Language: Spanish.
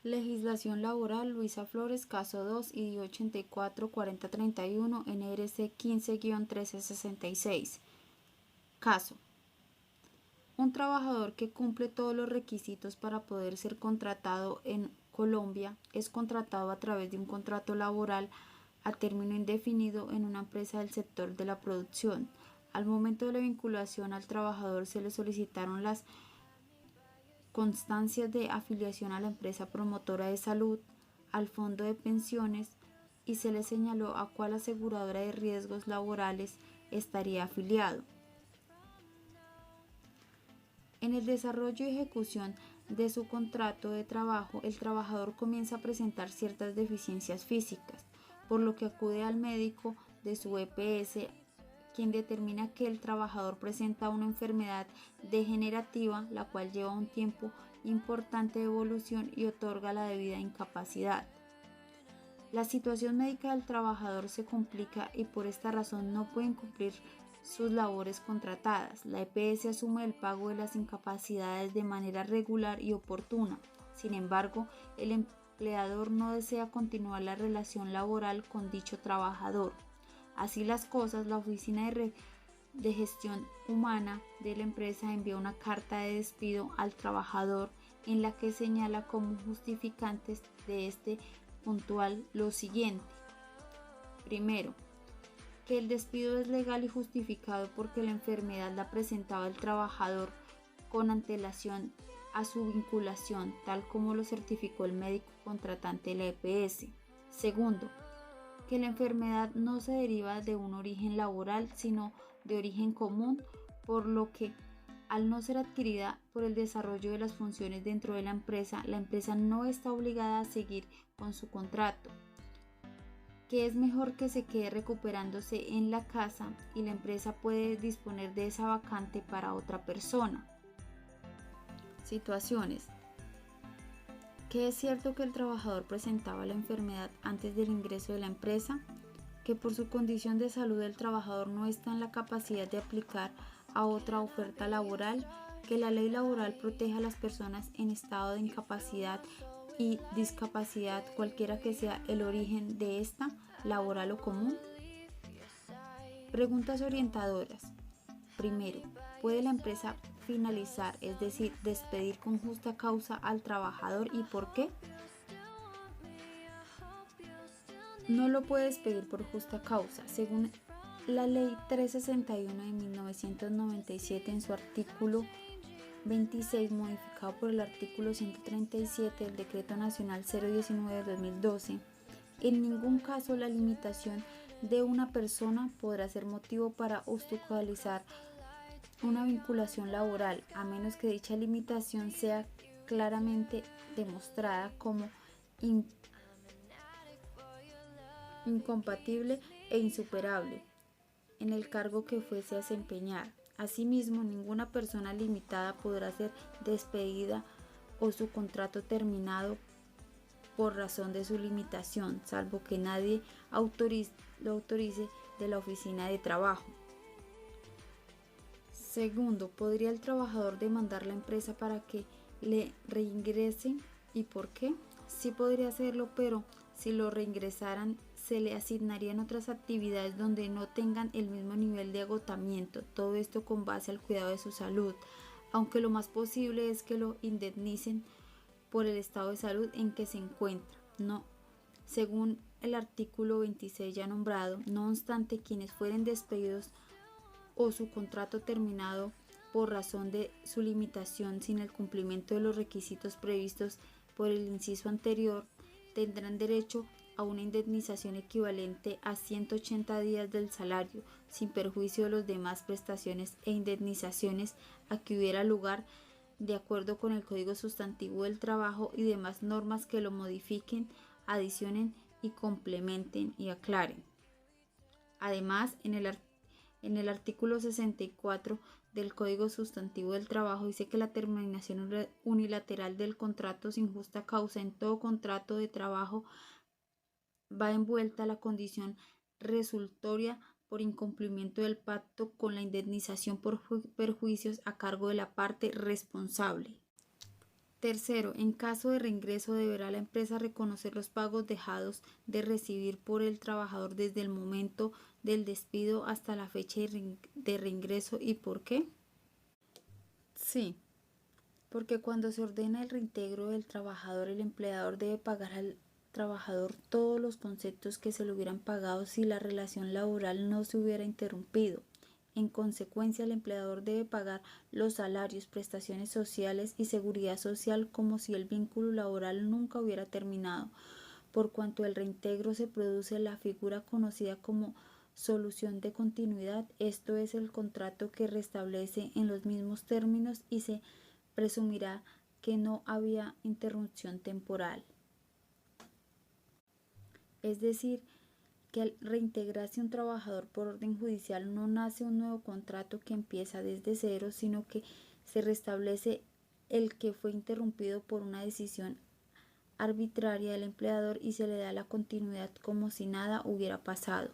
Legislación laboral, Luisa Flores, caso 2 y 84-4031, NRC 15-1366. Caso. Un trabajador que cumple todos los requisitos para poder ser contratado en Colombia es contratado a través de un contrato laboral a término indefinido en una empresa del sector de la producción. Al momento de la vinculación al trabajador se le solicitaron las constancias de afiliación a la empresa promotora de salud, al fondo de pensiones y se le señaló a cuál aseguradora de riesgos laborales estaría afiliado. En el desarrollo y ejecución de su contrato de trabajo, el trabajador comienza a presentar ciertas deficiencias físicas, por lo que acude al médico de su EPS, quien determina que el trabajador presenta una enfermedad degenerativa, la cual lleva un tiempo importante de evolución y otorga la debida incapacidad. La situación médica del trabajador se complica y por esta razón no pueden cumplir sus labores contratadas. La EPS asume el pago de las incapacidades de manera regular y oportuna. Sin embargo, el empleador no desea continuar la relación laboral con dicho trabajador. Así las cosas, la Oficina de Gestión Humana de la empresa envía una carta de despido al trabajador en la que señala como justificantes de este puntual lo siguiente. Primero, que el despido es legal y justificado porque la enfermedad la presentaba el trabajador con antelación a su vinculación, tal como lo certificó el médico contratante de la EPS. Segundo, que la enfermedad no se deriva de un origen laboral, sino de origen común, por lo que, al no ser adquirida por el desarrollo de las funciones dentro de la empresa no está obligada a seguir con su contrato, que es mejor que se quede recuperándose en la casa y la empresa puede disponer de esa vacante para otra persona. Situaciones. Que es cierto que el trabajador presentaba la enfermedad antes del ingreso de la empresa, que por su condición de salud el trabajador no está en la capacidad de aplicar a otra oferta laboral, que la ley laboral protege a las personas en estado de incapacidad y discapacidad, cualquiera que sea el origen de esta, laboral o común. Preguntas orientadoras. Primero, ¿puede la empresa finalizar, es decir, despedir con justa causa al trabajador y por qué? No lo puede despedir por justa causa. Según la Ley 361 de 1997 en su artículo 26, modificado por el artículo 137 del Decreto Nacional 019 de 2012, en ningún caso la limitación de una persona podrá ser motivo para obstaculizar una vinculación laboral, a menos que dicha limitación sea claramente demostrada como incompatible e insuperable en el cargo que fuese a desempeñar. Asimismo, ninguna persona limitada podrá ser despedida o su contrato terminado por razón de su limitación, salvo que nadie lo autorice de la oficina de trabajo. Segundo, ¿podría el trabajador demandar la empresa para que le reingrese? ¿Y por qué? Sí podría hacerlo, pero si lo reingresaran se le asignarían otras actividades donde no tengan el mismo nivel de agotamiento, todo esto con base al cuidado de su salud, aunque lo más posible es que lo indemnicen por el estado de salud en que se encuentra. No, según el artículo 26 ya nombrado, no obstante, quienes fueren despedidos o su contrato terminado por razón de su limitación sin el cumplimiento de los requisitos previstos por el inciso anterior, tendrán derecho a una indemnización equivalente a 180 días del salario, sin perjuicio de las demás prestaciones e indemnizaciones a que hubiera lugar, de acuerdo con el Código Sustantivo del Trabajo y demás normas que lo modifiquen, adicionen y complementen y aclaren. Además, en el artículo 64 del Código Sustantivo del Trabajo dice que la terminación unilateral del contrato sin justa causa en todo contrato de trabajo va envuelta la condición resolutoria por incumplimiento del pacto con la indemnización por perjuicios a cargo de la parte responsable. Tercero, en caso de reingreso deberá la empresa reconocer los pagos dejados de recibir por el trabajador desde el momento del despido hasta la fecha de reingreso. ¿Y por qué? Sí, porque cuando se ordena el reintegro del trabajador, el empleador debe pagar al trabajador todos los conceptos que se le hubieran pagado si la relación laboral no se hubiera interrumpido. En consecuencia, el empleador debe pagar los salarios, prestaciones sociales y seguridad social como si el vínculo laboral nunca hubiera terminado. Por cuanto el reintegro se produce en la figura conocida como solución de continuidad, esto es el contrato que restablece en los mismos términos y se presumirá que no había interrupción temporal. Es decir, que al reintegrarse un trabajador por orden judicial no nace un nuevo contrato que empieza desde cero, sino que se restablece el que fue interrumpido por una decisión arbitraria del empleador y se le da la continuidad como si nada hubiera pasado.